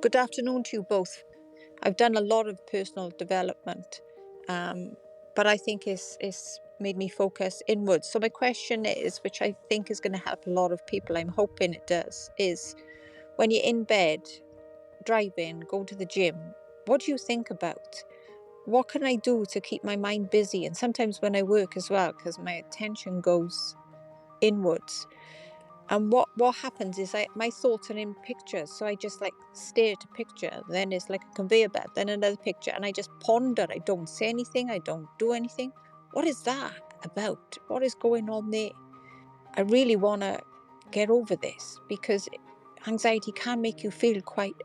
Good afternoon to you both. I've done a lot of personal development, but I think it's made me focus inwards. So my question is, which I think is going to help a lot of people, I'm hoping it does, is when you're in bed, driving, go to the gym, what do you think about? What can I do to keep my mind busy? And sometimes when I work as well, because my attention goes inwards. And what happens is my thoughts are in pictures, so I just like stare at a picture. Then it's like a conveyor belt, then another picture, and I just ponder. I don't say anything. I don't do anything. What is that about? What is going on there? I really want to get over this because anxiety can make you feel quite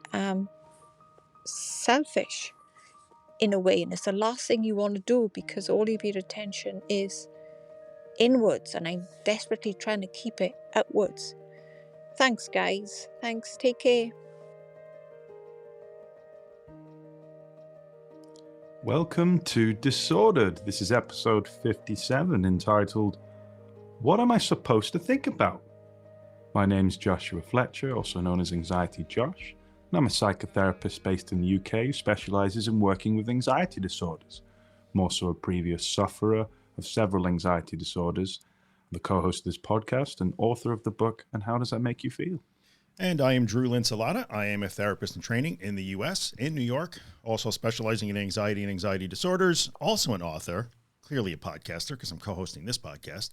selfish in a way, and it's the last thing you want to do because all of your attention is inwards, and I'm desperately trying to keep it outwards. Thanks, guys. Thanks. Take care. Welcome to Disordered. This is episode 57, entitled, What Am I Supposed to Think About? My name's Joshua Fletcher, also known as Anxiety Josh, and I'm a psychotherapist based in the UK who specialises in working with anxiety disorders. I'm also a previous sufferer of several anxiety disorders, the co-host of this podcast and author of the book, And How Does That Make You Feel? And I am Drew Linsalata. I am a therapist in training in the US, in New York, also specializing in anxiety and anxiety disorders, also an author, clearly a podcaster because I'm co-hosting this podcast.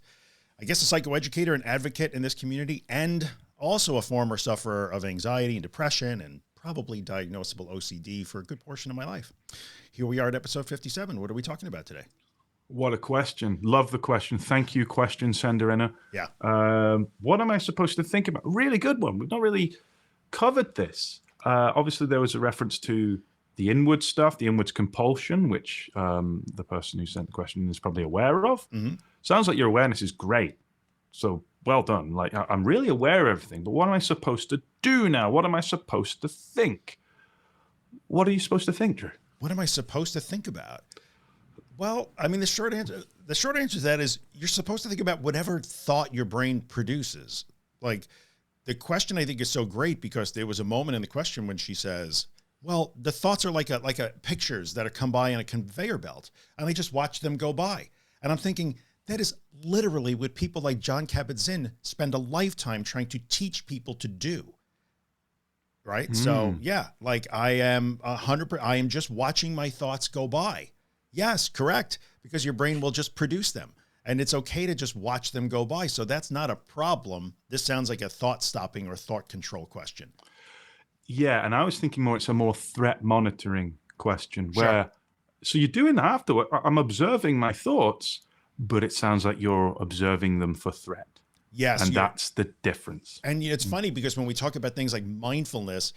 I guess a psychoeducator and advocate in this community, and also a former sufferer of anxiety and depression and probably diagnosable OCD for a good portion of my life. Here we are at episode 57. What are we talking about today? What a question. Love the question. Thank you, question sender Inna. Yeah. What am I supposed to think about? Really good one. We've not really covered this. Obviously, there was a reference to the inward stuff, the inwards compulsion, which the person who sent the question is probably aware of. Mm-hmm. Sounds like your awareness is great. So well done. Like, I'm really aware of everything, but what am I supposed to do now? What am I supposed to think? What are you supposed to think, Drew? What am I supposed to think about? Well, I mean, the short answer to that is you're supposed to think about whatever thought your brain produces. Like, the question I think is so great because there was a moment in the question when she says, well, the thoughts are like a pictures that are come by on a conveyor belt and I just watch them go by. And I'm thinking that is literally what people like Jon Kabat-Zinn spend a lifetime trying to teach people to do. Right. So yeah, like I am I am just watching my thoughts go by. Yes, correct. Because your brain will just produce them and it's okay to just watch them go by. So that's not a problem. This sounds like a thought stopping or thought control question. Yeah. And I was thinking it's a more threat monitoring question where, Sure. So you're doing that afterward. I'm observing my thoughts, but it sounds like you're observing them for threat. Yes. And that's the difference. And it's funny because when we talk about things like mindfulness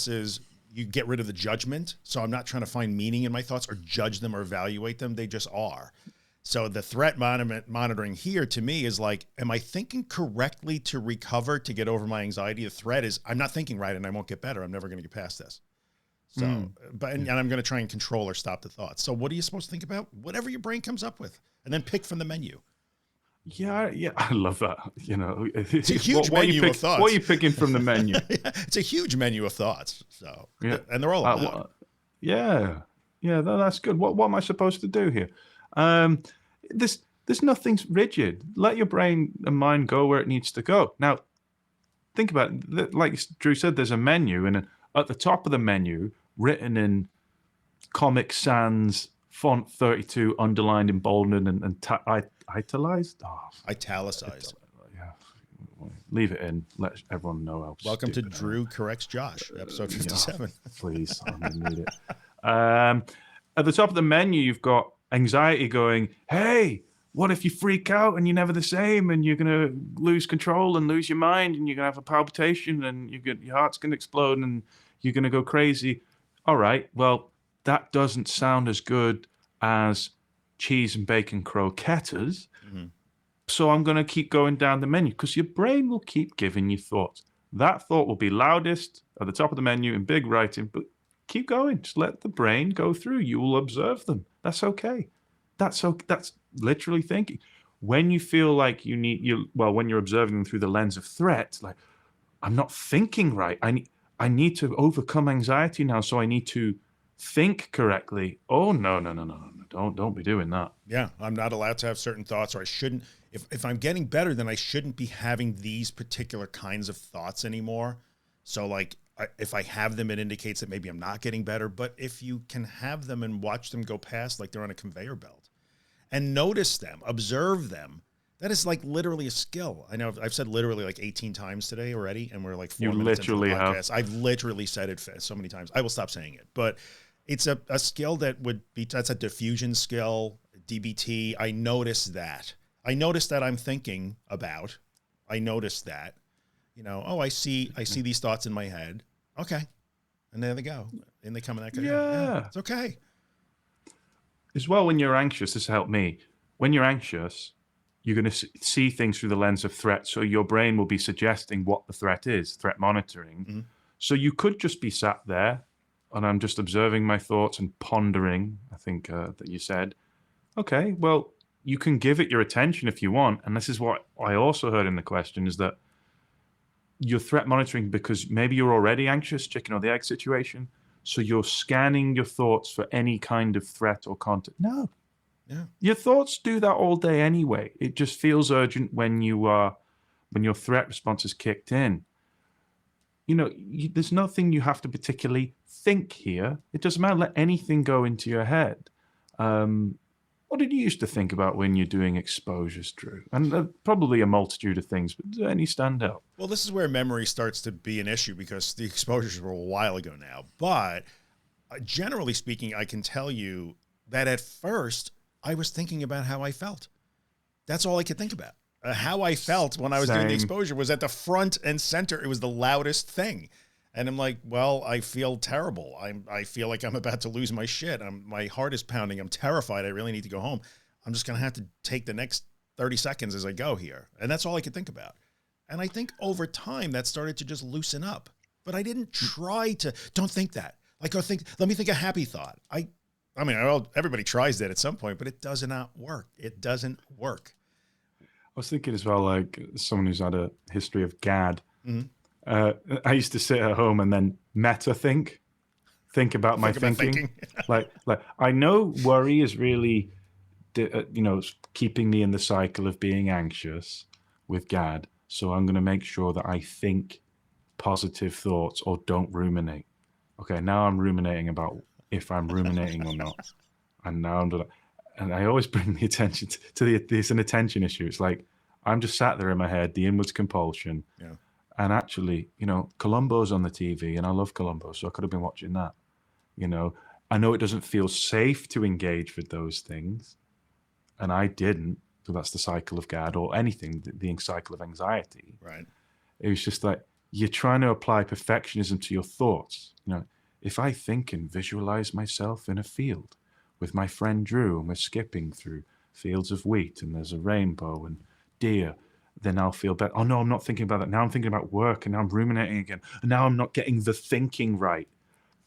is you get rid of the judgment. So I'm not trying to find meaning in my thoughts or judge them or evaluate them. They just are. So the threat monitoring here to me is like, am I thinking correctly to recover, to get over my anxiety? The threat is I'm not thinking right and I won't get better. I'm never going to get past this. So, and I'm going to try and control or stop the thoughts. So what are you supposed to think about? Whatever your brain comes up with, and then pick from the menu. Yeah, I love that. You know, it's a huge menu of thoughts. What are you picking from the menu? It's a huge menu of thoughts. So, yeah. And they're all allowed. That's good. What am I supposed to do here? There's nothing's rigid. Let your brain and mind go where it needs to go. Now, think about it. Like Drew said, there's a menu, and at the top of the menu, written in Comic Sans font 32, underlined, emboldened, and italicized. Italicized. Yeah. Leave it in. Let everyone know how. Welcome to Drew Corrects Josh, episode 57. Yeah, please, I'm gonna need it. At the top of the menu, you've got anxiety going, hey, what if you freak out and you're never the same and you're going to lose control and lose your mind and you're going to have a palpitation and your heart's going to explode and you're going to go crazy. All right, well, that doesn't sound as good as cheese and bacon croquettes. Mm-hmm. So I'm going to keep going down the menu because your brain will keep giving you thoughts. That thought will be loudest at the top of the menu in big writing, but keep going. Just let the brain go through. You will observe them. That's okay. That's literally thinking. When you feel like when you're observing them through the lens of threat, like, I'm not thinking right. I need to overcome anxiety now, so I need to think correctly. Oh, no. Don't be doing that. Yeah, I'm not allowed to have certain thoughts, or I shouldn't. If I'm getting better, then I shouldn't be having these particular kinds of thoughts anymore. So like, if I have them, it indicates that maybe I'm not getting better. But if you can have them and watch them go past like they're on a conveyor belt and notice them, observe them, that is like literally a skill. I know I've said literally like 18 times today already, and we're like 4 minutes into the podcast. I've literally said it so many times. I will stop saying it, but it's a skill that would be, that's a diffusion skill, DBT. I notice that. I notice that I'm thinking about, I notice that, you know, oh, I see these thoughts in my head. Okay. And there they go. And they come in that kind Yeah. it's okay. As well, when you're anxious, this helped me. When you're anxious, you're going to see things through the lens of threat. So your brain will be suggesting what the threat is, threat monitoring. Mm-hmm. So you could just be sat there and I'm just observing my thoughts and pondering, I think that you said. Okay, well, you can give it your attention if you want. And this is what I also heard in the question, is that you're threat monitoring because maybe you're already anxious, chicken or the egg situation. So you're scanning your thoughts for any kind of threat or content. No. Yeah. Your thoughts do that all day anyway. It just feels urgent when your threat response is kicked in. You know, there's nothing you have to particularly think here. It doesn't matter. Let anything go into your head. What did you used to think about when you're doing exposures, Drew? And probably a multitude of things, but do any stand out? Well, this is where memory starts to be an issue because the exposures were a while ago now. But generally speaking, I can tell you that at first I was thinking about how I felt. That's all I could think about. How I felt when I was doing the exposure was at the front and center. It was the loudest thing. And I'm like, well, I feel terrible. I feel like I'm about to lose my shit. My heart is pounding. I'm terrified. I really need to go home. I'm just going to have to take the next 30 seconds as I go here. And that's all I could think about. And I think over time that started to just loosen up, but I didn't try to, don't think that. Like, let me think a happy thought. I mean, everybody tries that at some point, but it does not work. It doesn't work. I was thinking as well, like someone who's had a history of GAD. Mm-hmm. I used to sit at home and then think about my thinking. like I know worry is really, keeping me in the cycle of being anxious with GAD. So I'm going to make sure that I think positive thoughts or don't ruminate. Okay, now I'm ruminating about if I'm ruminating or not. And now I'm doing, and I always bring the attention to there's an attention issue. It's like, I'm just sat there in my head, the inwards compulsion. Yeah. And actually, Columbo's on the TV and I love Columbo, so I could have been watching that. I know it doesn't feel safe to engage with those things. And I didn't. So that's the cycle of GAD or anything, the cycle of anxiety. Right. It was just like, you're trying to apply perfectionism to your thoughts. If I think and visualize myself in a field with my friend Drew and we're skipping through fields of wheat and there's a rainbow and deer, then I'll feel better. Oh no, I'm not thinking about that. Now I'm thinking about work and now I'm ruminating again. And now I'm not getting the thinking right.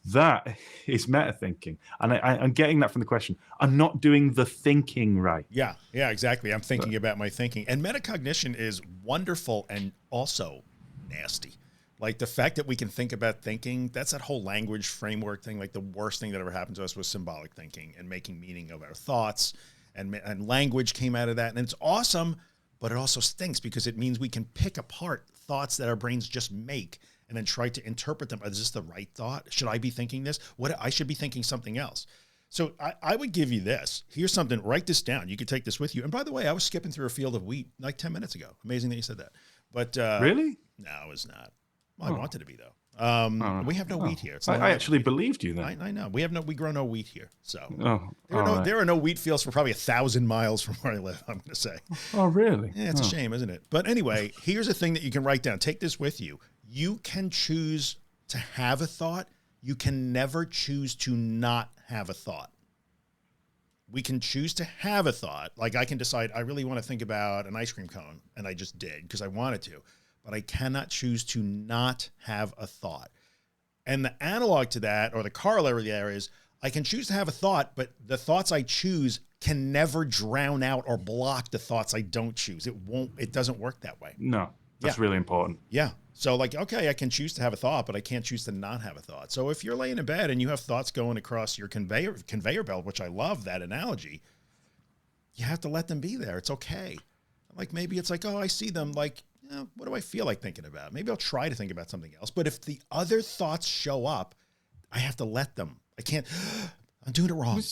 That is meta thinking. And I'm getting that from the question. I'm not doing the thinking right. Yeah, exactly. I'm thinking about my thinking. And metacognition is wonderful and also nasty. Like the fact that we can think about thinking, that's that whole language framework thing. Like the worst thing that ever happened to us was symbolic thinking and making meaning of our thoughts, and language came out of that. And it's awesome, but it also stinks because it means we can pick apart thoughts that our brains just make and then try to interpret them. Is this the right thought? Should I be thinking this? I should be thinking something else. So I would give you this. Here's something, write this down. You could take this with you. And by the way, I was skipping through a field of wheat like 10 minutes ago. Amazing that you said that. But really? No, it was not. Well, I wanted to be though. We have no wheat here. I actually believed you then. I know. We grow no wheat here. So right. There are no wheat fields for probably 1,000 miles from where I live, I'm going to say. Oh, really? Yeah, it's a shame, isn't it? But anyway, here's a thing that you can write down. Take this with you. You can choose to have a thought. You can never choose to not have a thought. We can choose to have a thought. Like I can decide I really want to think about an ice cream cone, and I just did because I wanted to. But I cannot choose to not have a thought. And the analog to that, or the corollary there, is I can choose to have a thought, but the thoughts I choose can never drown out or block the thoughts I don't choose. It doesn't work that way. No, that's really important. Yeah. So like, okay, I can choose to have a thought, but I can't choose to not have a thought. So if you're laying in bed and you have thoughts going across your conveyor belt, which I love that analogy, you have to let them be there. It's okay. Like maybe it's like, oh, I see them. Like, what do I feel like thinking about? Maybe I'll try to think about something else. But if the other thoughts show up, I have to let them. I can't, I'm doing it wrong.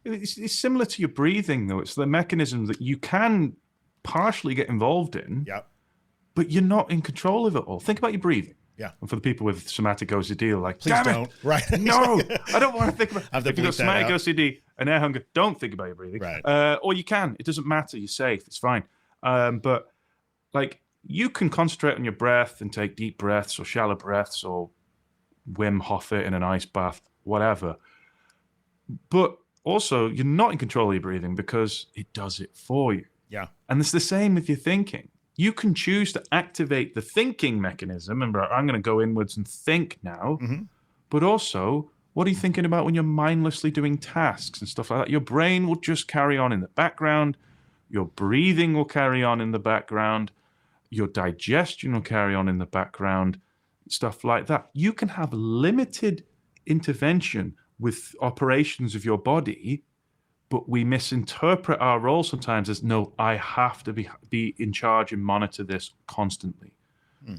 It's similar to your breathing, though. It's the mechanism that you can partially get involved in, but you're not in control of it all. Think about your breathing. Yeah. And for the people with somatic OCD, like, please don't. Right. No, I don't want to think about it. If you've got somatic out. OCD and air hunger, don't think about your breathing. Right. Or you can. It doesn't matter. You're safe. It's fine. But like, you can concentrate on your breath and take deep breaths or shallow breaths or Wim Hof it in an ice bath, whatever. But also, you're not in control of your breathing because it does it for you. Yeah. And it's the same with your thinking. You can choose to activate the thinking mechanism, and I'm going to go inwards and think now. Mm-hmm. But also, what are you thinking about when you're mindlessly doing tasks and stuff like that? Your brain will just carry on in the background. Your breathing will carry on in the background. Your digestion will carry on in the background, stuff like that. You can have limited intervention with operations of your body, but we misinterpret our role sometimes as, no, I have to be in charge and monitor this constantly.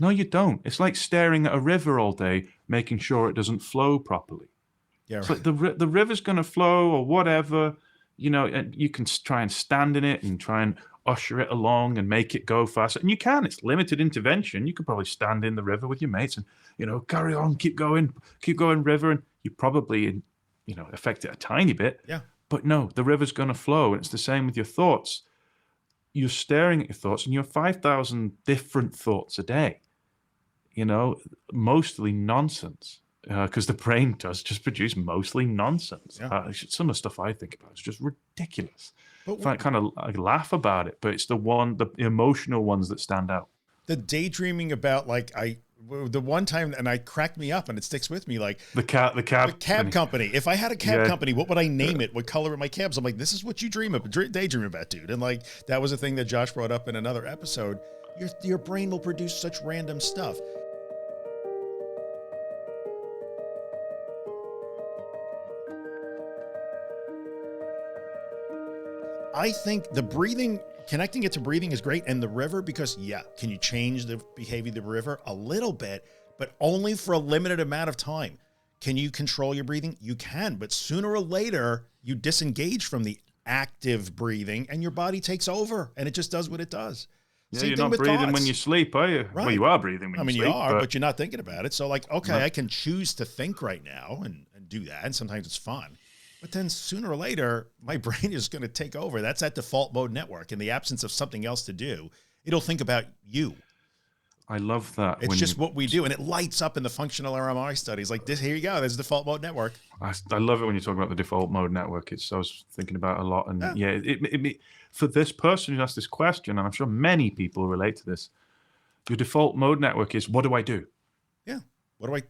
No, you don't. It's like staring at a river all day, making sure it doesn't flow properly. Yeah, It's right. like the river's going to flow or whatever, and you can try and stand in it and try and usher it along and make it go faster. And you can. It's limited intervention. You could probably stand in the river with your mates and, carry on, keep going, river. And you probably, affect it a tiny bit. Yeah. But no, the river's going to flow. And it's the same with your thoughts. You're staring at your thoughts and you have 5,000 different thoughts a day, mostly nonsense. Because the brain does just produce mostly nonsense. Yeah. Some of the stuff I think about is just ridiculous. But I kind of laugh about it, but it's the emotional ones that stand out. the daydreaming about the one time, and I cracked me up and it sticks with me, like the cab company. If I had a cab company, what would I name it? What color of my cabs? I'm like, this is what you daydream about, dude. And like, that was a thing that Josh brought up in another episode. Your brain will produce such random stuff. I think the breathing, connecting it to breathing is great. And the river, because can you change the behavior of the river? A little bit, but only for a limited amount of time. Can you control your breathing? You can, but sooner or later you disengage from the active breathing and your body takes over and it just does what it does. Yeah, you're not breathing when you sleep, are you? Right. Well, you are breathing when you sleep. You are, but you're not thinking about it. So like, okay, No. I can choose to think right now and do that. And sometimes it's fun. But then sooner or later, my brain is going to take over. That's that default mode network. In the absence of something else to do, it'll think about you. I love that. It's just what we do. And it lights up in the functional RMI studies. Like this, here you go. There's the default mode network. I love it when you talk about the default mode network. I was thinking about it a lot. And it for this person who asked this question, and I'm sure many people relate to this, your default mode network is, what do I do? Yeah. What do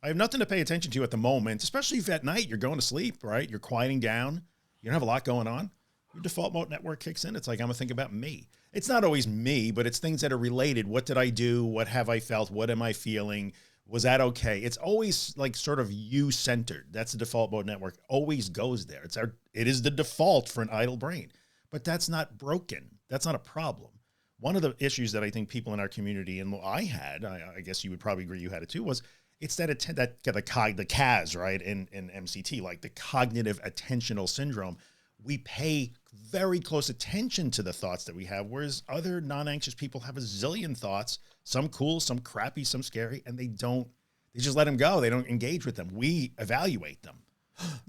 I have nothing to pay attention to at the moment, especially if at night you're going to sleep, right? You're quieting down. You don't have a lot going on. Your default mode network kicks in. It's like, I'm going to think about me. It's not always me, but it's things that are related. What did I do? What have I felt? What am I feeling? Was that okay? It's always like sort of you centered. That's the default mode network. Always goes there. It is the default for an idle brain, but that's not broken. That's not a problem. One of the issues that I think people in our community, and I had, I guess you would probably agree you had it too, was it's the CAS, right? In MCT, like the cognitive attentional syndrome. We pay very close attention to the thoughts that we have, whereas other non-anxious people have a zillion thoughts, some cool, some crappy, some scary, and they just let them go. They don't engage with them. We evaluate them.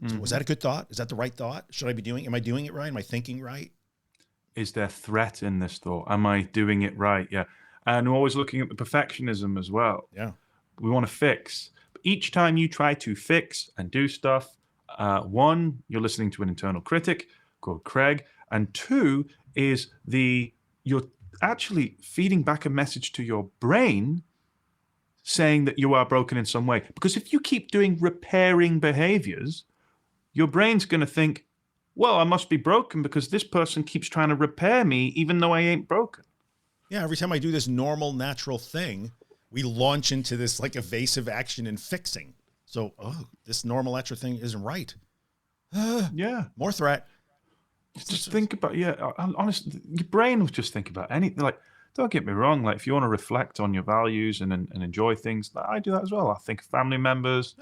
So was that a good thought? Is that the right thought? Am I doing it right? Am I thinking right? Is there threat in this thought? Am I doing it right? Yeah. And we're always looking at the perfectionism as well. Yeah. We want to fix. Each time you try to fix and do stuff, one, you're listening to an internal critic called Craig, and two is you're actually feeding back a message to your brain saying that you are broken in some way. Because if you keep doing repairing behaviors, your brain's going to think, well, I must be broken because this person keeps trying to repair me even though I ain't broken. Yeah, every time I do this normal, natural thing, we launch into this like evasive action and fixing. So, this normal natural thing isn't right. Yeah. More threat. Just think about, honestly, your brain will just think about anything. Like, don't get me wrong. Like, if you want to reflect on your values and enjoy things, I do that as well. I think of family members,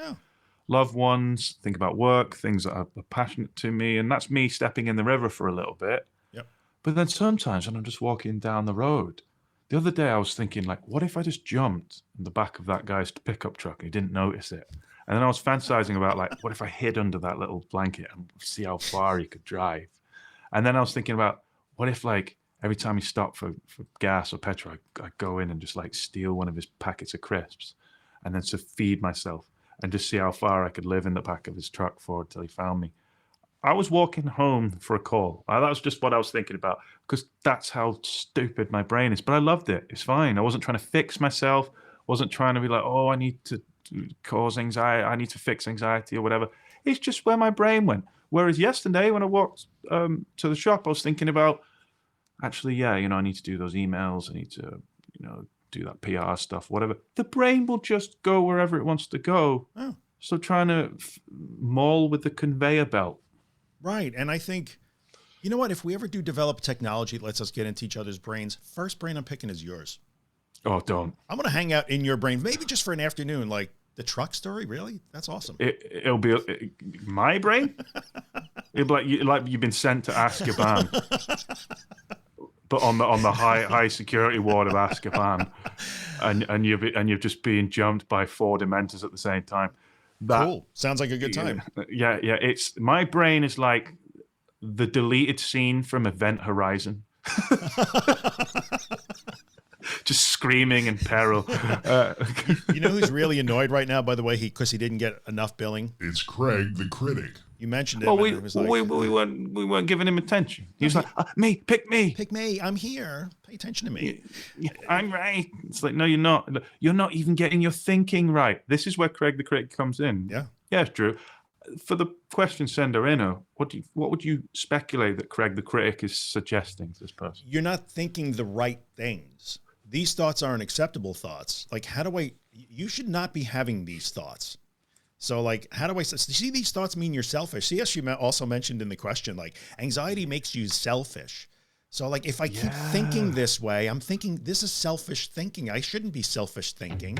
loved ones, think about work, things that are passionate to me. And that's me stepping in the river for a little bit. Yep. But then sometimes when I'm just walking down the road, the other day I was thinking, like, what if I just jumped in the back of that guy's pickup truck and he didn't notice it? And then I was fantasizing about, like, what if I hid under that little blanket and see how far he could drive? And then I was thinking about, what if, like, every time he stopped for gas or petrol, I go in and just, like, steal one of his packets of crisps and then to feed myself and just see how far I could live in the back of his truck for until he found me. I was walking home for a call. That was just what I was thinking about, because that's how stupid my brain is. But I loved it. It's fine. I wasn't trying to fix myself. Wasn't trying to be like, I need to cause anxiety. I need to fix anxiety or whatever. It's just where my brain went. Whereas yesterday when I walked to the shop, I was thinking about, actually, I need to do those emails. I need to, do that PR stuff, whatever. The brain will just go wherever it wants to go. Oh. So trying to maul with the conveyor belt. Right. And I think, you know what, if we ever do develop technology that lets us get into each other's brains, first brain I'm picking is yours. Oh, don't. I'm going to hang out in your brain, maybe just for an afternoon. Like the truck story. Really? That's awesome. It'll be my brain. It'll be like you've been sent to Azkaban, but on the high security ward of Azkaban, and you've just been jumped by 4 Dementors at the same time. Cool. Sounds like a good time. Yeah. It's my brain is like the deleted scene from Event Horizon. Just screaming in peril. You know who's really annoyed right now, by the way, because he didn't get enough billing? It's Craig the Critic. You mentioned it. Well, it was like, we weren't giving him attention. He was like, me, pick me. Pick me. I'm here. Pay attention to me. I'm right. It's like, no, you're not. You're not even getting your thinking right. This is where Craig the Critic comes in. Yeah. Yes, Drew. For the question sender, what would you speculate that Craig the Critic is suggesting to this person? You're not thinking the right things. These thoughts aren't acceptable thoughts. Like, you should not be having these thoughts. So like, see, these thoughts mean you're selfish. See, as you also mentioned in the question, like anxiety makes you selfish. So like, if I keep thinking this way, I'm thinking this is selfish thinking. I shouldn't be selfish thinking.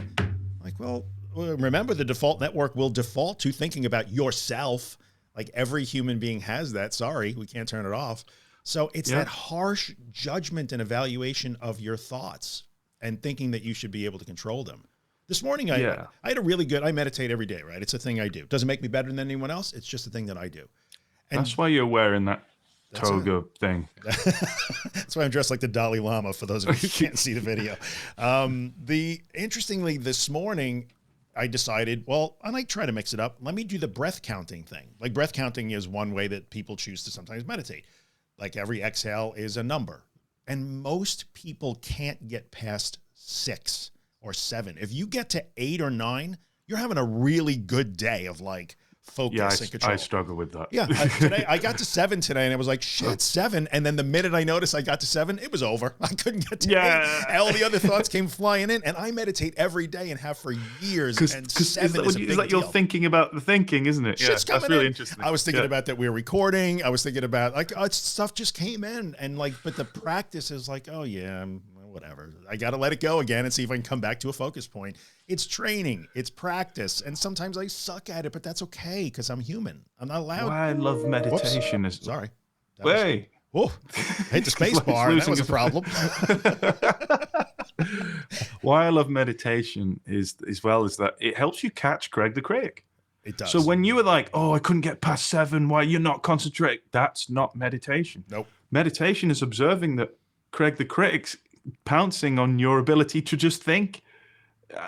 Like, well, remember the default network will default to thinking about yourself. Like every human being has that. Sorry, we can't turn it off. So it's that harsh judgment and evaluation of your thoughts and thinking that you should be able to control them. This morning, I had a really good, I meditate every day, right? It's a thing I do. Doesn't make me better than anyone else. It's just a thing that I do. And that's why you're wearing that toga thing. That's why I'm dressed like the Dalai Lama, for those of you who can't see the video. Interestingly, this morning, I decided, well, I might try to mix it up. Let me do the breath counting thing. Like breath counting is one way that people choose to sometimes meditate. Like every exhale is a number. And most people can't get past 6 or 7. If you get to 8 or 9, you're having a really good day of like focus and control. I struggle with that. Yeah. Today I got to 7 today and I was like, shit, 7. And then the minute I noticed I got to 7, it was over. I couldn't get to 8. All the other thoughts came flying in, and I meditate every day and have for years. And 7 is a big deal. You're thinking about the thinking, isn't it? Shit's that's really interesting. I was thinking about that we're recording. I was thinking about like stuff just came in, and like, but the practice is like, oh yeah, whatever. I got to let it go again and see if I can come back to a focus point. It's training, it's practice. And sometimes I suck at it, but that's okay because I'm human. I'm not allowed. Why I love meditation is sorry. Hey. Whoa, hit the space bar. That was a problem. Why I love meditation is that it helps you catch Craig the Critic. It does. So when you were like, oh, I couldn't get past 7, why you're not concentrating? That's not meditation. Nope. Meditation is observing that Craig the Critic's pouncing on your ability to just think.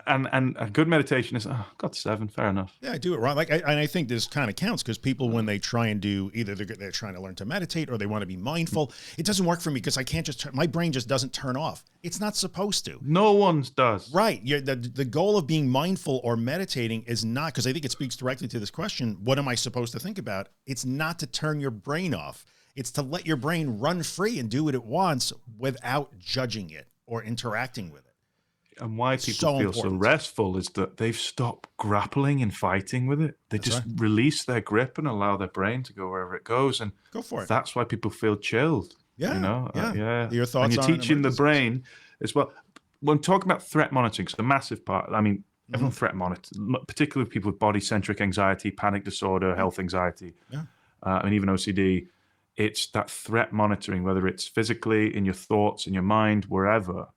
And a good meditation is, got 7, fair enough. Yeah, I do it wrong. Like, I think this kind of counts because people, when they try and do, either they're trying to learn to meditate or they want to be mindful. It doesn't work for me because I can't just my brain just doesn't turn off. It's not supposed to. No one's does. Right. The goal of being mindful or meditating is not, because I think it speaks directly to this question, what am I supposed to think about? It's not to turn your brain off. It's to let your brain run free and do what it wants without judging it or interacting with it. And why people feel so restful is that they've stopped grappling and fighting with it. They just release their grip and allow their brain to go wherever it goes. And go for it. That's why people feel chilled. Yeah. You know? Yeah. Your thoughts and you're teaching the brain as well. When talking about threat monitoring, it's a massive part. I mean, everyone threat monitors, particularly people with body-centric anxiety, panic disorder, health anxiety, and even OCD. It's that threat monitoring, whether it's physically, in your thoughts, in your mind, wherever.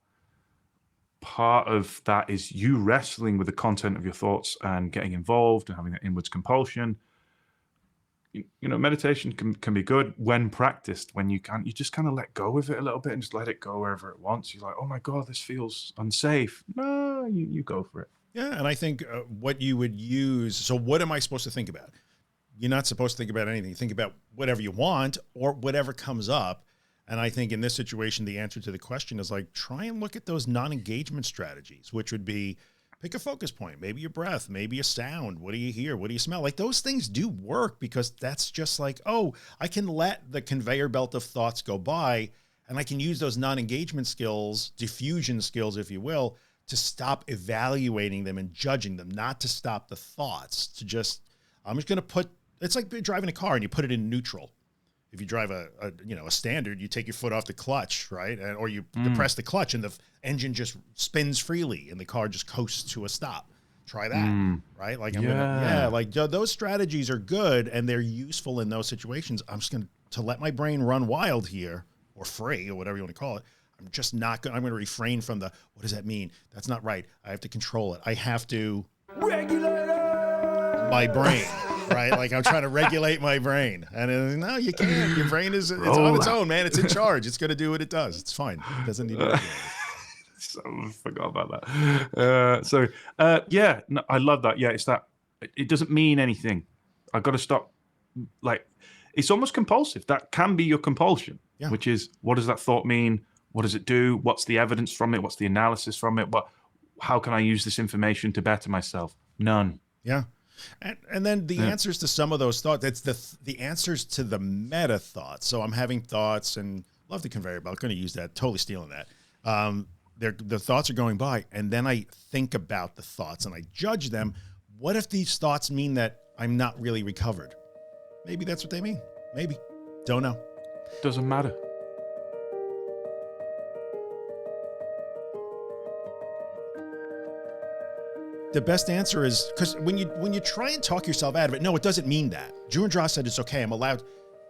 Part of that is you wrestling with the content of your thoughts and getting involved and having that inwards compulsion. You know, meditation can be good when practiced, when you just kind of let go of it a little bit and just let it go wherever it wants. You're like, oh my God, this feels unsafe. No, you go for it. Yeah. And I think what you would use, so what am I supposed to think about? You're not supposed to think about anything. You think about whatever you want or whatever comes up. And I think in this situation, the answer to the question is like, try and look at those non-engagement strategies, which would be pick a focus point, maybe your breath, maybe a sound. What do you hear? What do you smell? Like those things do work because that's just like, oh, I can let the conveyor belt of thoughts go by and I can use those non-engagement skills, diffusion skills, if you will, to stop evaluating them and judging them, not to stop the thoughts, to just, I'm just going to put, it's like driving a car and you put it in neutral. If you drive a standard, you take your foot off the clutch, right? Or you depress the clutch and the engine just spins freely and the car just coasts to a stop. Try that, right? Like, those strategies are good and they're useful in those situations. I'm just going to let my brain run wild here, or free, or whatever you want to call it. I'm just not going, I'm going to refrain from the, what does that mean? That's not right. I have to control it. I have to regulate my brain. Right? Like I'm trying to regulate my brain. And no, you can't. Your brain is on its own, man. It's in charge. It's going to do what it does. It's fine. It doesn't need to regulate. So I forgot about that. No, I love that. Yeah, it's that it doesn't mean anything. I've got to stop. Like, it's almost compulsive. That can be your compulsion, which is, what does that thought mean? What does it do? What's the evidence from it? What's the analysis from it? How can I use this information to better myself? None. Yeah. And then the answers to some of those thoughts, it's the answers to the meta thoughts. So I'm having thoughts and love the conveyor belt. Going to use that, totally stealing that. The thoughts are going by and then I think about the thoughts and I judge them. What if these thoughts mean that I'm not really recovered? Maybe that's what they mean. Maybe. Don't know. Doesn't matter. The best answer is, because when you try and talk yourself out of it, no, it doesn't mean that. Drew and Josh said it's okay, I'm allowed.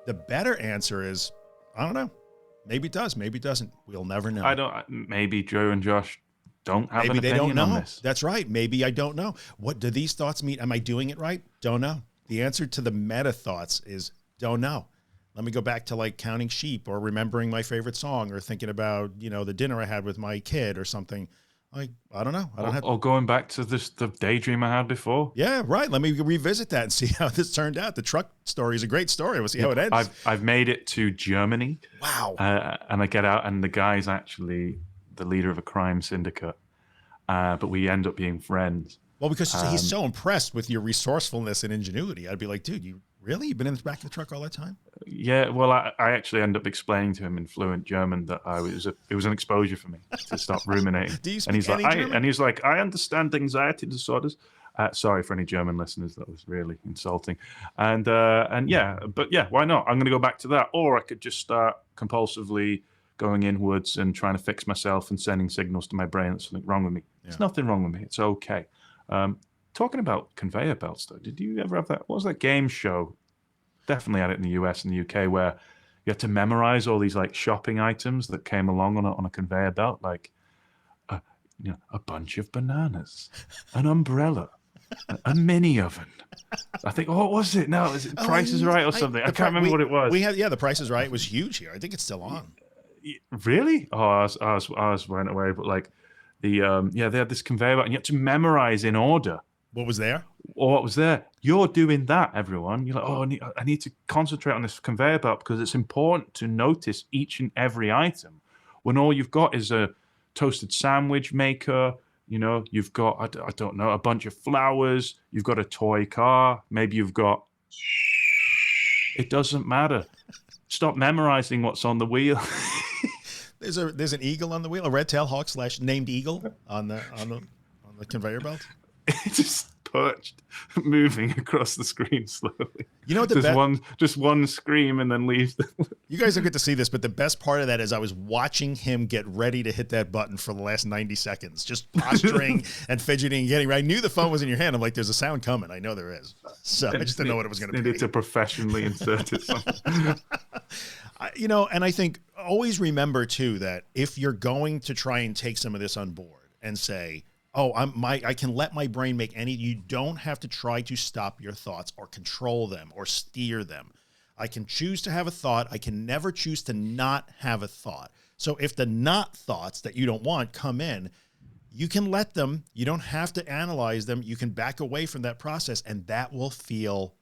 The better answer is, I don't know. Maybe it does, maybe it doesn't. We'll never know. Maybe Drew and Josh don't have an opinion on this. That's right. Maybe I don't know. What do these thoughts mean? Am I doing it right? Don't know. The answer to the meta thoughts is don't know. Let me go back to like counting sheep or remembering my favorite song or thinking about, the dinner I had with my kid or something. Like, I don't know. Or going back to the daydream I had before. Yeah, right. Let me revisit that and see how this turned out. The truck story is a great story. We'll see how it ends. I've made it to Germany. Wow. And I get out and the guy's actually the leader of a crime syndicate. But we end up being friends. Well, because he's so impressed with your resourcefulness and ingenuity. I'd be like, dude, you've been in the back of the truck all that time? Yeah, well, I actually end up explaining to him in fluent German that it was an exposure for me to stop ruminating. Do you speak any German? And he's like, I understand anxiety disorders. Sorry for any German listeners, that was really insulting. Why not? I'm going to go back to that. Or I could just start compulsively going inwards and trying to fix myself and sending signals to my brain that something wrong with me. Yeah. There's nothing wrong with me. It's okay. Talking about conveyor belts, though, did you ever have that? What was that game show? Definitely had it in the US and the UK where you had to memorize all these like shopping items that came along on a conveyor belt, like a bunch of bananas, an umbrella, a mini oven. I think, what was it? No, is it Price is Right or something? I can't remember what it was. The Price is Right was huge here. I think it's still on. Really? Oh, ours went away, but like they had this conveyor belt and you had to memorize in order. What was there? Or what was there? You're doing that, everyone. You're like, I need to concentrate on this conveyor belt because it's important to notice each and every item. When all you've got is a toasted sandwich maker, you've got, I don't know, a bunch of flowers, you've got a toy car, maybe you've got, it doesn't matter. Stop memorizing what's on the wheel. There's an eagle on the wheel, a red tail hawk / named eagle on the conveyor belt. It's just perched, moving across the screen slowly. You know what just one scream and then leaves. You guys don't get to see this, but the best part of that is I was watching him get ready to hit that button for the last 90 seconds, just posturing and fidgeting and getting ready. I knew the phone was in your hand. I'm like, there's a sound coming. I know there is. So I just didn't know what it was going to be. Needed to professionally insert it somewhere. You know, and I think always remember too that if you're going to try and take some of this on board and say, oh, I can let my brain make you don't have to try to stop your thoughts or control them or steer them. I can choose to have a thought. I can never choose to not have a thought. So if the not thoughts that you don't want come in, you can let them. You don't have to analyze them. You can back away from that process, and that will feel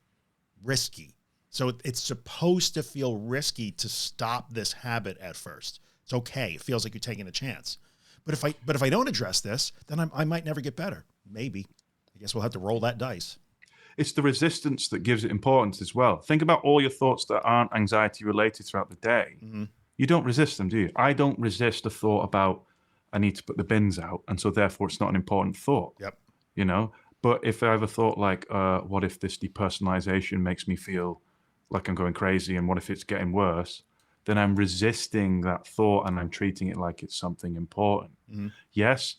risky. So it's supposed to feel risky to stop this habit at first. It's okay. It feels like you're taking a chance. But if I don't address this, then I might never get better. Maybe. I guess we'll have to roll that dice. It's the resistance that gives it importance as well. Think about all your thoughts that aren't anxiety related throughout the day. Mm-hmm. You don't resist them, do you? I don't resist a thought about I need to put the bins out, and so therefore it's not an important thought. Yep. You know? But if I ever thought like, what if this depersonalization makes me feel like I'm going crazy, and what if it's getting worse? Then I'm resisting that thought and I'm treating it like it's something important. Mm-hmm. Yes,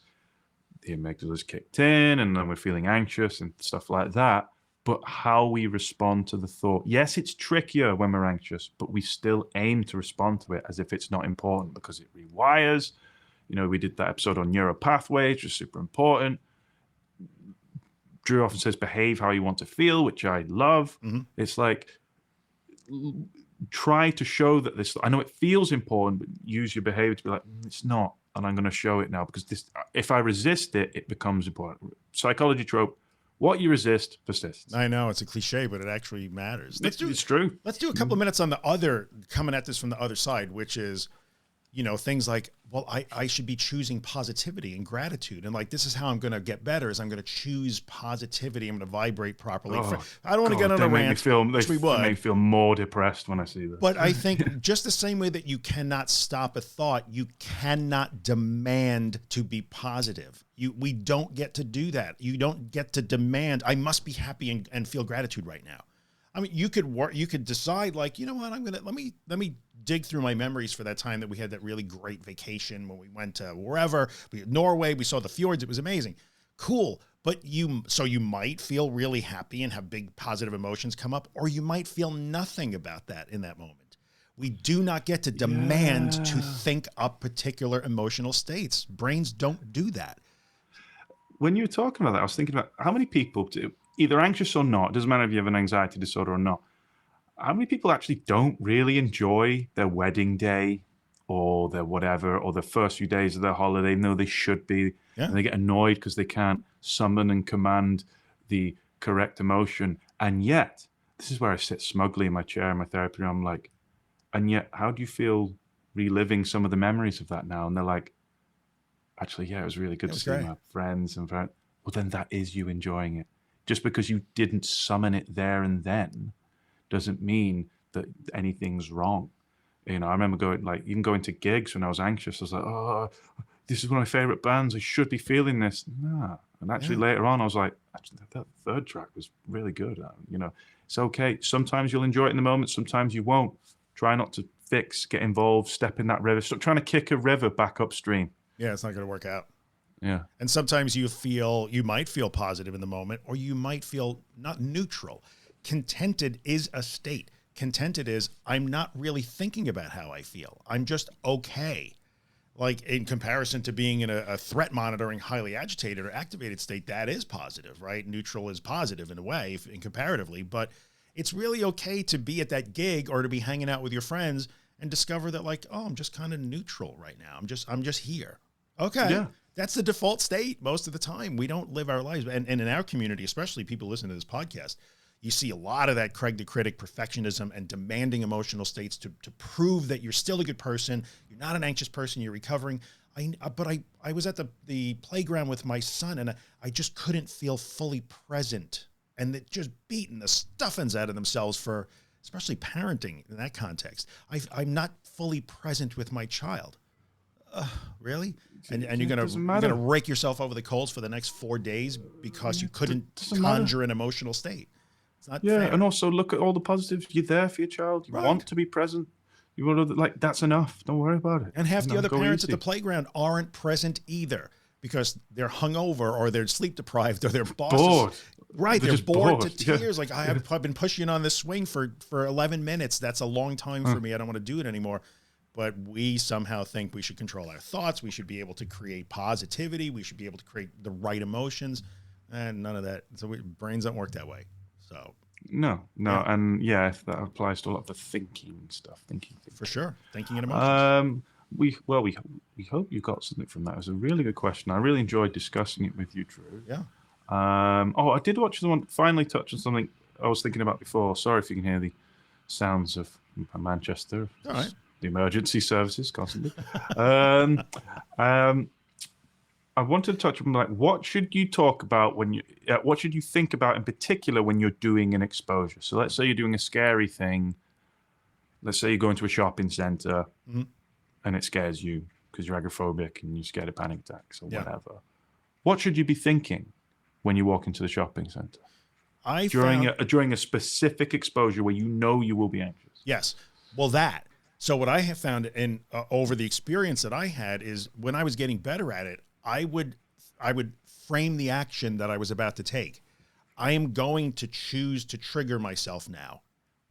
the amygdala's kicked in and then we're feeling anxious and stuff like that. But how we respond to the thought, yes, it's trickier when we're anxious, but we still aim to respond to it as if it's not important because it rewires. You know, we did that episode on neural pathways, which is super important. Drew often says, behave how you want to feel, which I love. Mm-hmm. It's like, try to show that this, I know it feels important, but use your behavior to be like, it's not, and I'm going to show it now because this, if I resist it, it becomes important. Psychology trope, what you resist persists. I know it's a cliche, but it actually matters. It's true. Let's do a couple of minutes on the other, coming at this from the other side, which is, you know, things like, well, I should be choosing positivity and gratitude. And like, this is how I'm going to get better is I'm going to choose positivity. I'm going to vibrate properly. I don't want to get on a rant. They make me feel more depressed when I see that. But I think just the same way that you cannot stop a thought, you cannot demand to be positive. We don't get to do that. You don't get to demand, I must be happy and feel gratitude right now. I mean, you could decide like, you know what, let me dig through my memories for that time that we had that really great vacation when we went to wherever, Norway, we saw the fjords. It was amazing. Cool. But so you might feel really happy and have big positive emotions come up, or you might feel nothing about that in that moment. We do not get to demand to think up particular emotional states. Brains don't do that. When you were talking about that, I was thinking about how many people do, either anxious or not, it doesn't matter if you have an anxiety disorder or not, how many people actually don't really enjoy their wedding day or their whatever, or the first few days of their holiday, even though they should be, and they get annoyed because they can't summon and command the correct emotion. And yet, this is where I sit smugly in my chair in my therapy room, I'm like, and yet, how do you feel reliving some of the memories of that now? And they're like, actually, yeah, it was really good to see my friends and friends. Well, then that is you enjoying it. Just because you didn't summon it there and then doesn't mean that anything's wrong. You know, I remember going to gigs when I was anxious. I was like, oh, this is one of my favorite bands. I should be feeling this. Nah. And actually later on, I was like, actually, that third track was really good. You know, it's okay. Sometimes you'll enjoy it in the moment. Sometimes you won't. Try not to get involved, step in that river. Stop trying to kick a river back upstream. Yeah, it's not going to work out. Yeah. And sometimes you might feel positive in the moment, or you might feel not neutral. Contented is a state. Contented is, I'm not really thinking about how I feel. I'm just okay. Like in comparison to being in a threat monitoring, highly agitated or activated state, that is positive, right? Neutral is positive in a way, comparatively, but it's really okay to be at that gig or to be hanging out with your friends and discover that like, oh, I'm just kind of neutral right now. I'm just here. Okay. Yeah. That's the default state most of the time. We don't live our lives. And in our community, especially people listening to this podcast, you see a lot of that Craig the Critic perfectionism and demanding emotional states to prove that you're still a good person. You're not an anxious person. You're recovering. But I was at the playground with my son and I just couldn't feel fully present. And it just beating the stuffings out of themselves for especially parenting in that context. I'm not fully present with my child. Really? And It you're gonna doesn't matter. rake yourself over the coals for the next 4 days because you couldn't doesn't matter. conjure an emotional state. It's not Yeah, fair. and also look at all the positives. You're there for your child. You Right. want to be present. You want to, like, that's enough. Don't worry about it. And half You the know, other go parents easy. at the playground aren't present either because they're hungover or they're sleep deprived or their bosses. Bored. Right, They're they're just bored bored. to Yeah. tears. Like I've been pushing on this swing for 11 minutes. That's a long time for me. I don't want to do it anymore. But we somehow think we should control our thoughts. We should be able to create positivity. We should be able to create the right emotions, and none of that. So brains don't work that way. So No, Yeah. and yeah, if that applies to a lot of the thinking stuff. Thinking. for sure, thinking and emotions. We hope you got something from that. It was a really good question. I really enjoyed discussing it with you, Drew. Yeah. I did watch the one. Finally, touch on something I was thinking about before. Sorry if you can hear the sounds of Manchester. All right. The emergency services constantly. I wanted to touch on, like, what should you talk about when you, what should you think about in particular when you're doing an exposure? So let's say you're doing a scary thing. Let's say you're going to a shopping center and it scares you because you're agoraphobic and you're scared of panic attacks or whatever. What should you be thinking when you walk into the shopping center during a specific exposure where you know you will be anxious? Yes. Well, that. So what I have found in over the experience that I had is when I was getting better at it, I would frame the action that I was about to take. I am going to choose to trigger myself now.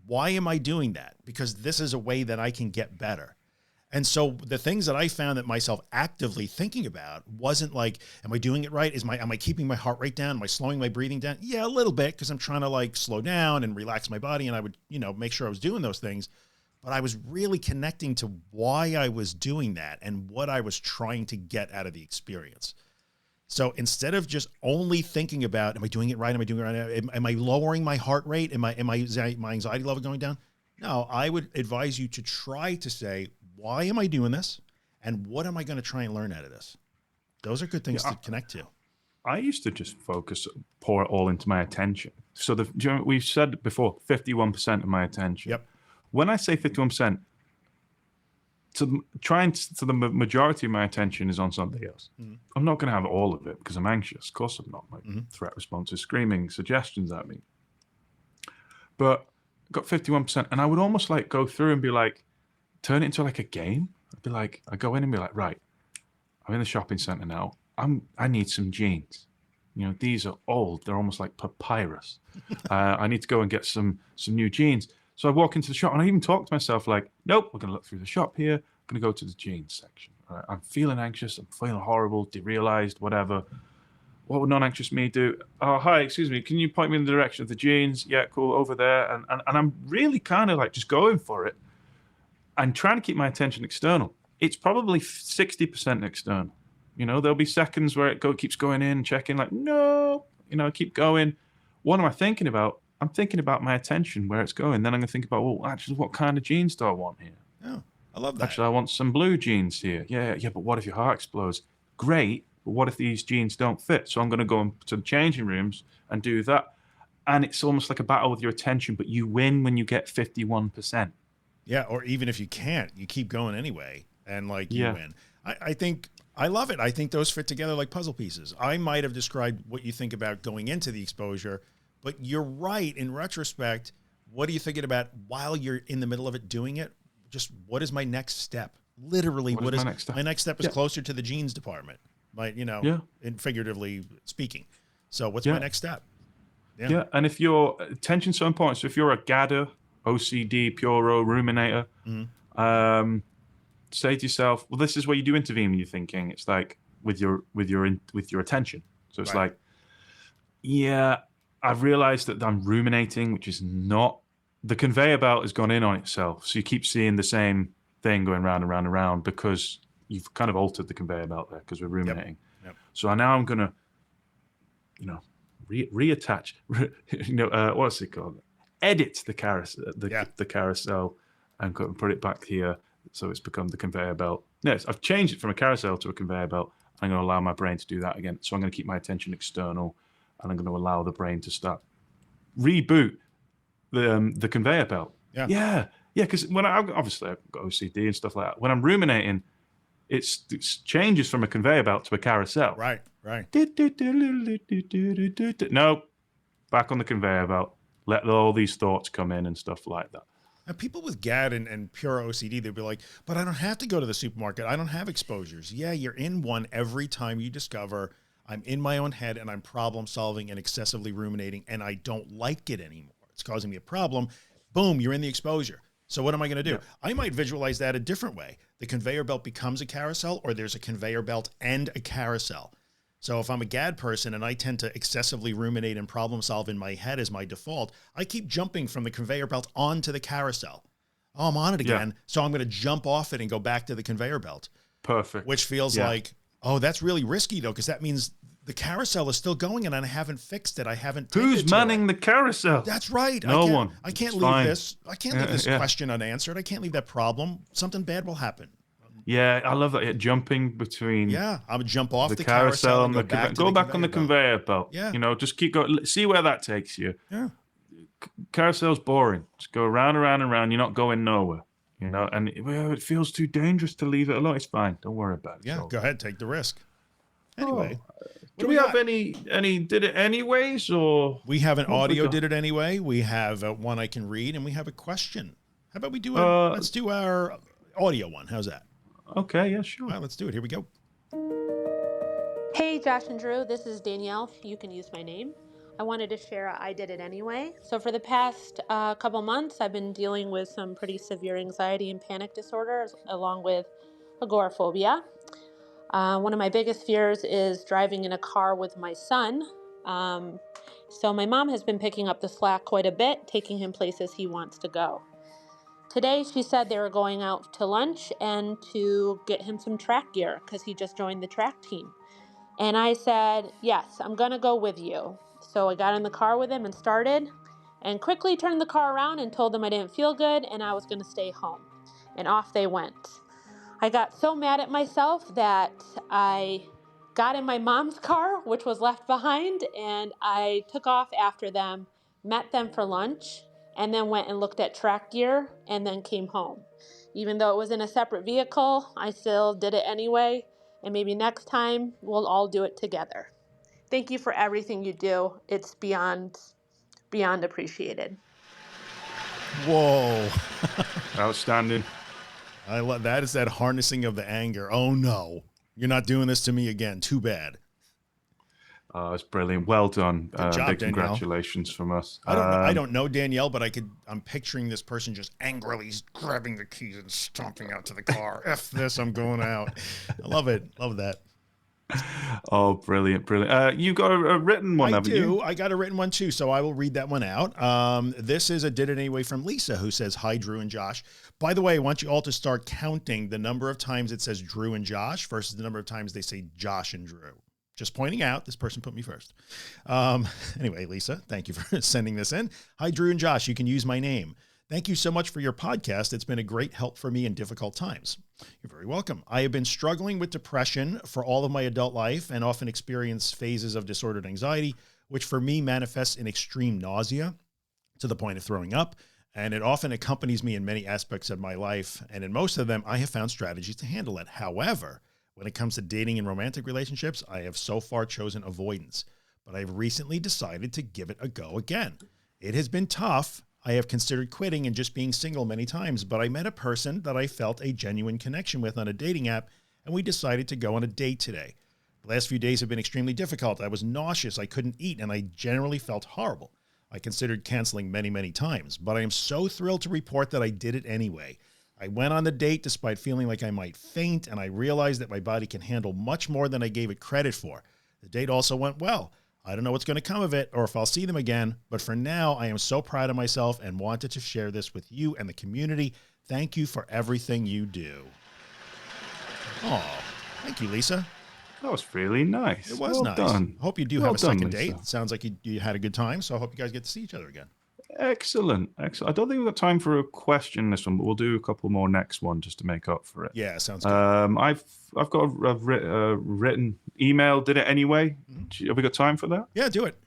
Why am I doing that? Because this is a way that I can get better. And so the things that I found that myself actively thinking about wasn't like, am I doing it right? Am I keeping my heart rate down? Am I slowing my breathing down? Yeah, a little bit, because I'm trying to like slow down and relax my body. And I would, make sure I was doing those things. But I was really connecting to why I was doing that and what I was trying to get out of the experience. So instead of just only thinking about, am I doing it right? Am I doing it right? Am I lowering my heart rate? Am my anxiety level going down? No, I would advise you to try to say, why am I doing this? And what am I going to try and learn out of this? Those are good things to connect to. I used to just pour it all into my attention. So we've said before, 51% of my attention. Yep. When I say 51%, the majority of my attention is on something else. I'm not going to have all of it because I'm anxious. Of course I'm not. My threat response is screaming suggestions at me. But I got 51%, and I would almost like go through and be like, turn it into like a game. I go in and be like, right, I'm in the shopping center now. I need some jeans. These are old. They're almost like papyrus. I need to go and get some new jeans. So I walk into the shop and I even talk to myself like, nope, we're going to look through the shop here. I'm going to go to the jeans section. All right, I'm feeling anxious. I'm feeling horrible, derealized, whatever. What would non-anxious me do? Oh, hi, excuse me. Can you point me in the direction of the jeans? Yeah, cool, over there. And I'm really kind of like just going for it and trying to keep my attention external. It's probably 60% external. There'll be seconds where it keeps going in, checking like, no, keep going. What am I thinking about? I'm thinking about my attention, where it's going. Then I'm going to think about, well, actually, what kind of jeans do I want here? Oh, I love that. Actually, I want some blue jeans here. Yeah, but what if your heart explodes? Great, but what if these jeans don't fit? So I'm going to go to the changing rooms and do that. And it's almost like a battle with your attention, but you win when you get 51%. Yeah, or even if you can't, you keep going anyway, and you win. I think I love it. I think those fit together like puzzle pieces. I might have described what you think about going into the exposure, but you're right. In retrospect, what are you thinking about while you're in the middle of it doing it? Just what is my next step? Literally, what is my next step? My next step is closer to the jeans department, in figuratively speaking. So what's my next step? Yeah, and if your attention's so important, so if you're a GADA, OCD, Puro, ruminator, say to yourself, well, this is where you do intervene when you're thinking. It's like with your attention. So it's like, yeah, I've realized that I'm ruminating, which is not, the conveyor belt has gone in on itself. So you keep seeing the same thing going round and round and round because you've kind of altered the conveyor belt there because we're ruminating. Yep. So now I'm going to, reattach, what's it called? Edit the carousel and put it back here. So it's become the conveyor belt. Yes, I've changed it from a carousel to a conveyor belt. I'm going to allow my brain to do that again. So I'm going to keep my attention external, and I'm going to allow the brain to start reboot the conveyor belt. Yeah. Because when I've got OCD and stuff like that, when I'm ruminating, it changes from a conveyor belt to a carousel. Right. No, back on the conveyor belt. Let all these thoughts come in and stuff like that. And people with GAD and pure OCD, they'd be like, but I don't have to go to the supermarket. I don't have exposures. Yeah, you're in one every time you discover I'm in my own head and I'm problem solving and excessively ruminating and I don't like it anymore. It's causing me a problem. Boom, you're in the exposure. So what am I going to do? Yeah. I might visualize that a different way. The conveyor belt becomes a carousel, or there's a conveyor belt and a carousel. So if I'm a GAD person and I tend to excessively ruminate and problem solve in my head as my default, I keep jumping from the conveyor belt onto the carousel. Oh, I'm on it again. Yeah. So I'm going to jump off it and go back to the conveyor belt. Perfect. Which feels like, oh, that's really risky though, because that means the carousel is still going and I haven't fixed it. I haven't. Who's manning the carousel? That's right. No one. I can't leave this. I can't leave this question unanswered. I can't leave that problem. Something bad will happen. Yeah, I love that. Jumping between. Yeah, I would jump off the carousel and go back on the conveyor belt. Yeah, just keep going. See where that takes you. Yeah, carousel's boring. Just go around and around and around. You're not going nowhere. And it feels too dangerous to leave it alone. It's fine. Don't worry about it. Yeah, go ahead, take the risk. Anyway, do we have any did it anyways, or we have an audio did it anyway? We have one I can read, and we have a question. How about we do let's do our audio one. How's that? Okay, yeah, sure. All right, let's do it. Here we go. Hey, Josh and Drew. This is Danielle. You can use my name. I wanted to share I did it anyway. So for the past couple months, I've been dealing with some pretty severe anxiety and panic disorders, along with agoraphobia. One of my biggest fears is driving in a car with my son. So my mom has been picking up the slack quite a bit, taking him places he wants to go. Today, she said they were going out to lunch and to get him some track gear because he just joined the track team. And I said, yes, I'm going to go with you. So I got in the car with him and started and quickly turned the car around and told them I didn't feel good and I was going to stay home. And off they went. I got so mad at myself that I got in my mom's car, which was left behind, and I took off after them, met them for lunch, and then went and looked at track gear and then came home. Even though it was in a separate vehicle, I still did it anyway, and maybe next time we'll all do it together. Thank you for everything you do. It's beyond appreciated. Whoa. Outstanding. I love that. Is that harnessing of the anger. Oh no, you're not doing this to me again. Too bad. It's brilliant. Well done. Good job, big Danielle. Congratulations from us. I don't know Danielle, but I'm picturing this person just angrily grabbing the keys and stomping out to the car. F this, I'm going out. I love it. Love that. Oh, brilliant. You got a written one, haven't you? I got a written one too, so I will read that one out. This is a Did It Anyway from Lisa, who says, hi, Drew and Josh. By the way, I want you all to start counting the number of times it says Drew and Josh versus the number of times they say Josh and Drew. Just pointing out, this person put me first. Anyway, Lisa, thank you for sending this in. Hi, Drew and Josh. You can use my name. Thank you so much for your podcast. It's been a great help for me in difficult times. You're very welcome. I have been struggling with depression for all of my adult life and often experience phases of disordered anxiety, which for me manifests in extreme nausea to the point of throwing up. And it often accompanies me in many aspects of my life. And in most of them, I have found strategies to handle it. However, when it comes to dating and romantic relationships, I have so far chosen avoidance, but I've recently decided to give it a go again. It has been tough. I have considered quitting and just being single many times, but I met a person that I felt a genuine connection with on a dating app, and we decided to go on a date today. The last few days have been extremely difficult. I was nauseous, I couldn't eat, and I generally felt horrible. I considered canceling many, many times, but I am so thrilled to report that I did it anyway. I went on the date despite feeling like I might faint, and I realized that my body can handle much more than I gave it credit for. The date also went well. I don't know what's going to come of it or if I'll see them again, but for now, I am so proud of myself and wanted to share this with you and the community. Thank you for everything you do. Oh, thank you, Lisa. That was really nice. It was well nice. Done. Hope you do well have a second done, date. It sounds like you had a good time, so I hope you guys get to see each other again. Excellent. I don't think we've got time for a question this one, but we'll do a couple more next one just to make up for it. Yeah, sounds good. I've got a written email. Did it anyway? Mm-hmm. Have we got time for that? Yeah, do it.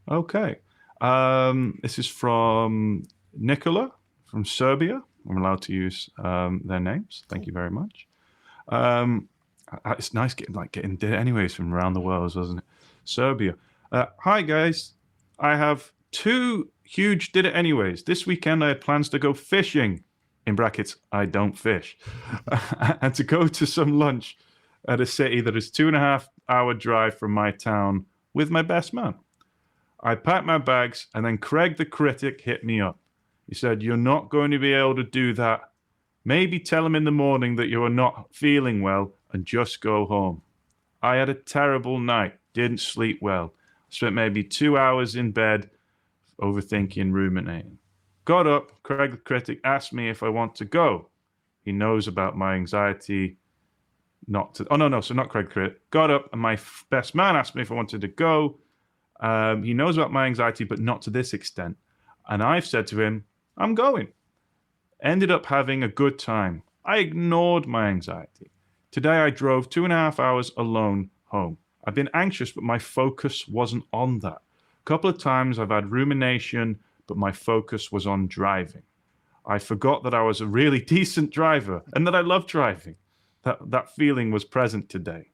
Okay. This is from Nicola from Serbia. I'm allowed to use their names. Thank you very much. It's nice getting did it anyways from around the world, wasn't it? Serbia. Hi guys, I have 2 huge did it anyways. This weekend I had plans to go fishing. In brackets, I don't fish, and to go to some lunch at a city that is 2.5-hour drive from my town with my best man. I packed my bags, and then Craig the critic hit me up. He said, "You're not going to be able to do that. Maybe tell him in the morning that you are not feeling well and just go home." I had a terrible night, didn't sleep well. Spent maybe 2 hours in bed, overthinking, ruminating. Got up, Craig the critic asked me if I want to go. He knows about my anxiety not to... Oh, no, so not Craig the critic. Got up, and my best man asked me if I wanted to go. He knows about my anxiety, but not to this extent. And I've said to him, I'm going. Ended up having a good time. I ignored my anxiety. Today I drove 2.5 hours alone home. I've been anxious, but my focus wasn't on that. A couple of times I've had rumination, but my focus was on driving. I forgot that I was a really decent driver and that I love driving. That feeling was present today.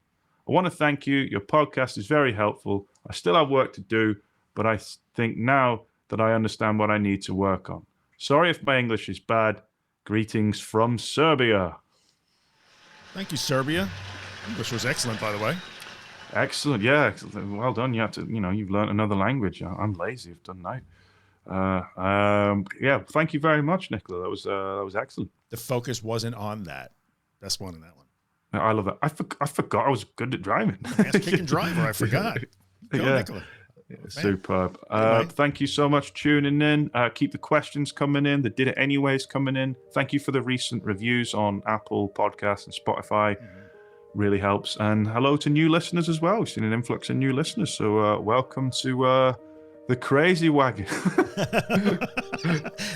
I want to thank you. Your podcast is very helpful. I still have work to do, but I think now that I understand what I need to work on. Sorry if my English is bad. Greetings from Serbia. Thank you, Serbia. English was excellent, by the way. Excellent. Yeah. Excellent. Well done. You have to, you've learned another language. I'm lazy. I've done that. Yeah. Thank you very much, Nicola. That was excellent. The focus wasn't on that. Best one in that one. I love that. I forgot I was good at driving. Ass kicking driver. I forgot. Go, yeah. Nicola. Superb. Thank you so much for tuning in. Keep the questions coming in. The Did It Anyways coming in. Thank you for the recent reviews on Apple Podcasts and Spotify. Really helps. And hello to new listeners as well. We've seen an influx in new listeners. So welcome to the crazy wagon.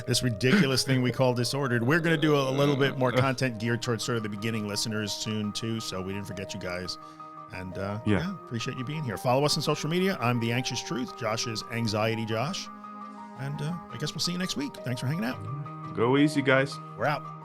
This ridiculous thing we call Disordered. We're going to do a little bit more content geared towards sort of the beginning listeners soon too. So we didn't forget you guys. And yeah, appreciate you being here. Follow us on social media. I'm The Anxious Truth. Josh is Anxiety Josh. And I guess we'll see you next week. Thanks for hanging out. Go easy, guys. We're out.